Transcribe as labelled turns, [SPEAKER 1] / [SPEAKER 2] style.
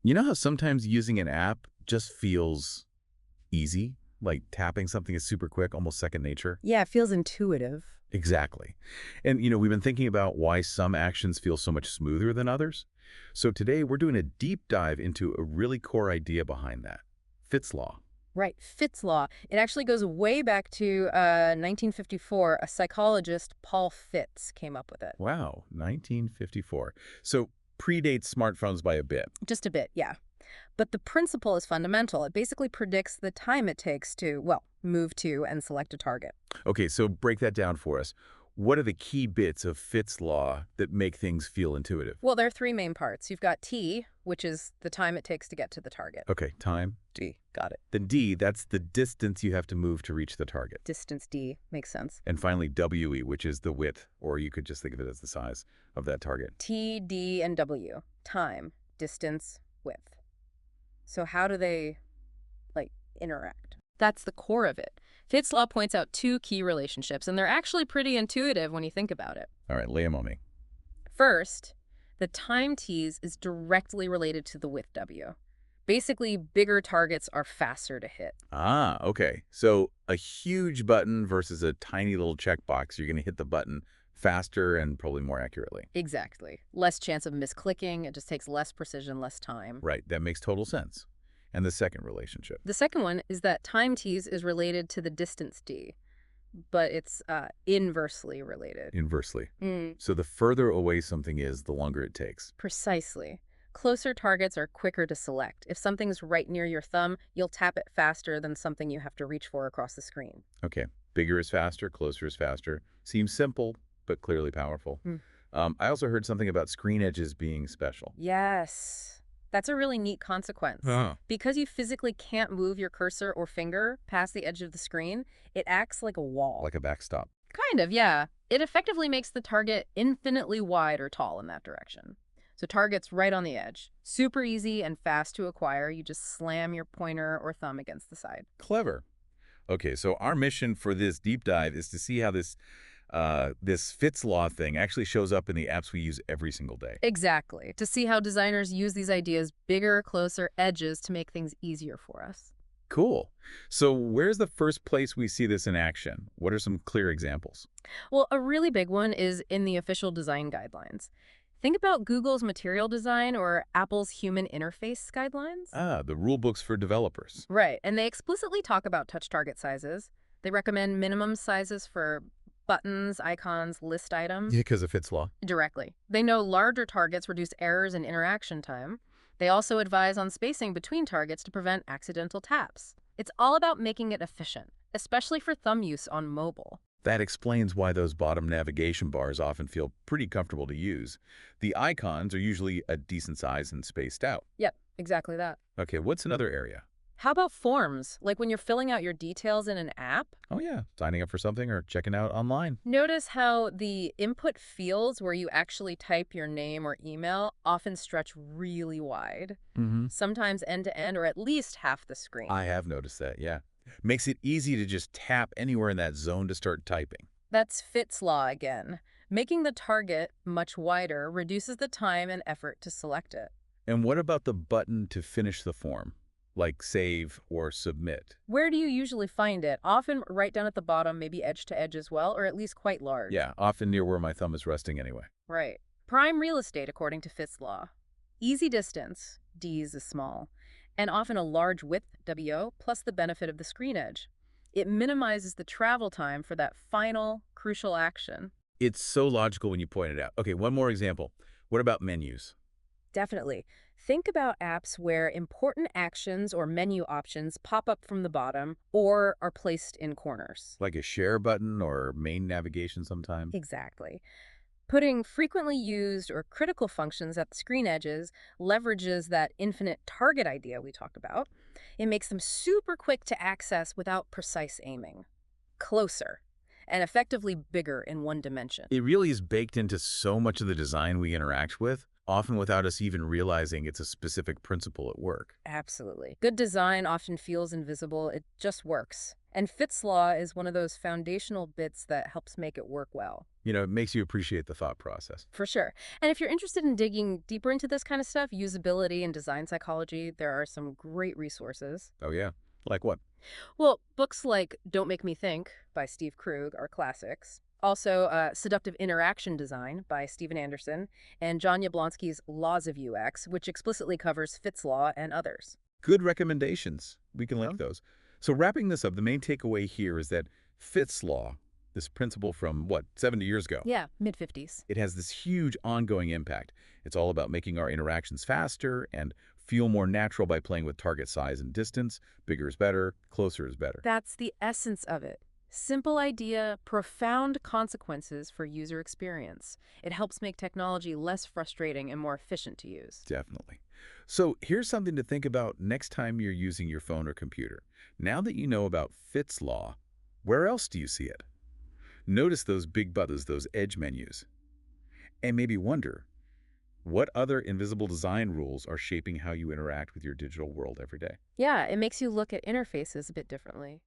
[SPEAKER 1] You know how sometimes using an app just feels easy? Like tapping something is super quick, almost second nature?
[SPEAKER 2] Yeah, it feels intuitive.
[SPEAKER 1] Exactly. And, we've been thinking about why some actions feel so much smoother than others. So today we're doing a deep dive into a really core idea behind that, Fitt's Law.
[SPEAKER 2] Right, Fitt's law. It actually goes way back to 1954. A psychologist, Paul Fitts, came up with it.
[SPEAKER 1] Wow, 1954. So predates smartphones by a bit.
[SPEAKER 2] Just a bit, yeah. But the principle is fundamental. It basically predicts the time it takes to, well, move to and select a target.
[SPEAKER 1] Okay, so break that down for us. What are the key bits of Fitt's Law that make things feel intuitive?
[SPEAKER 2] Well, there are three main parts. You've got T, which is the time it takes to get to the target.
[SPEAKER 1] Okay, time.
[SPEAKER 2] D, got it.
[SPEAKER 1] Then D, that's the distance you have to move to reach the target.
[SPEAKER 2] Distance D, makes sense.
[SPEAKER 1] And finally, WE, which is the width, or you could just think of it as the size of that target.
[SPEAKER 2] T, D, and W. Time, distance, width. So how do they, interact? That's the core of it. Fitt's law points out two key relationships, and they're actually pretty intuitive when you think about it.
[SPEAKER 1] All right, lay 'em on me.
[SPEAKER 2] First, the time T's is directly related to the width W. Basically, bigger targets are faster to hit.
[SPEAKER 1] Ah, okay. So a huge button versus a tiny little checkbox, you're going to hit the button faster and probably more accurately.
[SPEAKER 2] Exactly. Less chance of misclicking. It just takes less precision, less time.
[SPEAKER 1] Right, that makes total sense. And the second relationship.
[SPEAKER 2] The second one is that time T's is related to the distance D, but it's inversely related.
[SPEAKER 1] Inversely.
[SPEAKER 2] Mm,
[SPEAKER 1] So the further away something is, the longer it takes.
[SPEAKER 2] precisely. Closer targets are quicker to select. If something's right near your thumb, you'll tap it faster than something you have to reach for across the screen.
[SPEAKER 1] Okay, bigger is faster, closer is faster. Seems simple, but clearly powerful.
[SPEAKER 2] Hmm.
[SPEAKER 1] I also heard something about screen edges being special.
[SPEAKER 2] Yes. That's a really neat consequence.
[SPEAKER 1] Huh.
[SPEAKER 2] Because you physically can't move your cursor or finger past the edge of the screen, it acts like a wall.
[SPEAKER 1] Like a backstop.
[SPEAKER 2] Kind of, yeah. It effectively makes the target infinitely wide or tall in that direction. So target's right on the edge. Super easy and fast to acquire. You just slam your pointer or thumb against the side.
[SPEAKER 1] Clever. Okay, so our mission for this deep dive is to see how this Fitt's Law thing actually shows up in the apps we use every single day.
[SPEAKER 2] Exactly. To see how designers use these ideas, bigger, closer edges to make things easier for us.
[SPEAKER 1] Cool. So where's the first place we see this in action? What are some clear examples?
[SPEAKER 2] Well, a really big one is in the official design guidelines. Think about Google's material design or Apple's human interface guidelines.
[SPEAKER 1] Ah, the rule books for developers.
[SPEAKER 2] Right, and they explicitly talk about touch target sizes. They recommend minimum sizes for buttons, icons, list items.
[SPEAKER 1] Yeah, because of Fitt's Law.
[SPEAKER 2] Directly. They know larger targets reduce errors in interaction time. They also advise on spacing between targets to prevent accidental taps. It's all about making it efficient, especially for thumb use on mobile.
[SPEAKER 1] That explains why those bottom navigation bars often feel pretty comfortable to use. The icons are usually a decent size and spaced out.
[SPEAKER 2] Yep, exactly that.
[SPEAKER 1] Okay, what's another area?
[SPEAKER 2] How about forms? Like when you're filling out your details in an app?
[SPEAKER 1] Oh yeah, signing up for something or checking out online.
[SPEAKER 2] Notice how the input fields where you actually type your name or email often stretch really wide,
[SPEAKER 1] Mm-hmm.
[SPEAKER 2] sometimes end to end or at least half the screen.
[SPEAKER 1] I have noticed that, yeah. Makes it easy to just tap anywhere in that zone to start typing.
[SPEAKER 2] That's Fitt's law again. Making the target much wider reduces the time and effort to select it.
[SPEAKER 1] And what about the button to finish the form, like save or submit?
[SPEAKER 2] Where do you usually find it? Often right down at the bottom, maybe edge to edge as well, or at least quite large.
[SPEAKER 1] Yeah, often near where my thumb is resting anyway.
[SPEAKER 2] Right. Prime real estate, according to Fitt's law. Easy distance, D's is small, and often a large width, WO, plus the benefit of the screen edge. It minimizes the travel time for that final, crucial action.
[SPEAKER 1] It's so logical when you point it out. Okay, one more example. What about menus?
[SPEAKER 2] Definitely. Think about apps where important actions or menu options pop up from the bottom or are placed in corners.
[SPEAKER 1] Like a share button or main navigation sometime?
[SPEAKER 2] Exactly. Putting frequently used or critical functions at the screen edges leverages that infinite target idea we talked about. It makes them super quick to access without precise aiming. Closer and effectively bigger in one dimension.
[SPEAKER 1] It really is baked into so much of the design we interact with. often without us even realizing it's a specific principle at work.
[SPEAKER 2] Absolutely. Good design often feels invisible. It just works. And Fitt's law is one of those foundational bits that helps make it work well.
[SPEAKER 1] It makes you appreciate the thought process.
[SPEAKER 2] For sure. And if you're interested in digging deeper into this kind of stuff, usability and design psychology, there are some great resources.
[SPEAKER 1] Oh, yeah. Like what?
[SPEAKER 2] Well, books like Don't Make Me Think by Steve Krug are classics. Also, Seductive Interaction Design by Steven Anderson, and John Yablonsky's Laws of UX, which explicitly covers Fitt's Law and others.
[SPEAKER 1] Good recommendations. We can
[SPEAKER 2] Yeah.
[SPEAKER 1] link those. So wrapping this up, the main takeaway here is that Fitt's law, this principle from, what, 70 years ago,
[SPEAKER 2] Yeah, mid 50s.
[SPEAKER 1] it has this huge ongoing impact. It's all about making our interactions faster and feel more natural by playing with target size and distance. Bigger is better, closer is better.
[SPEAKER 2] That's the essence of it. Simple idea, profound consequences for user experience. It helps make technology less frustrating and more efficient to use.
[SPEAKER 1] Definitely. So here's something to think about next time you're using your phone or computer. Now that you know about Fitt's law, where else do you see it? Notice those big buttons, those edge menus, and maybe wonder, what other invisible design rules are shaping how you interact with your digital world every day?
[SPEAKER 2] Yeah, it makes you look at interfaces a bit differently.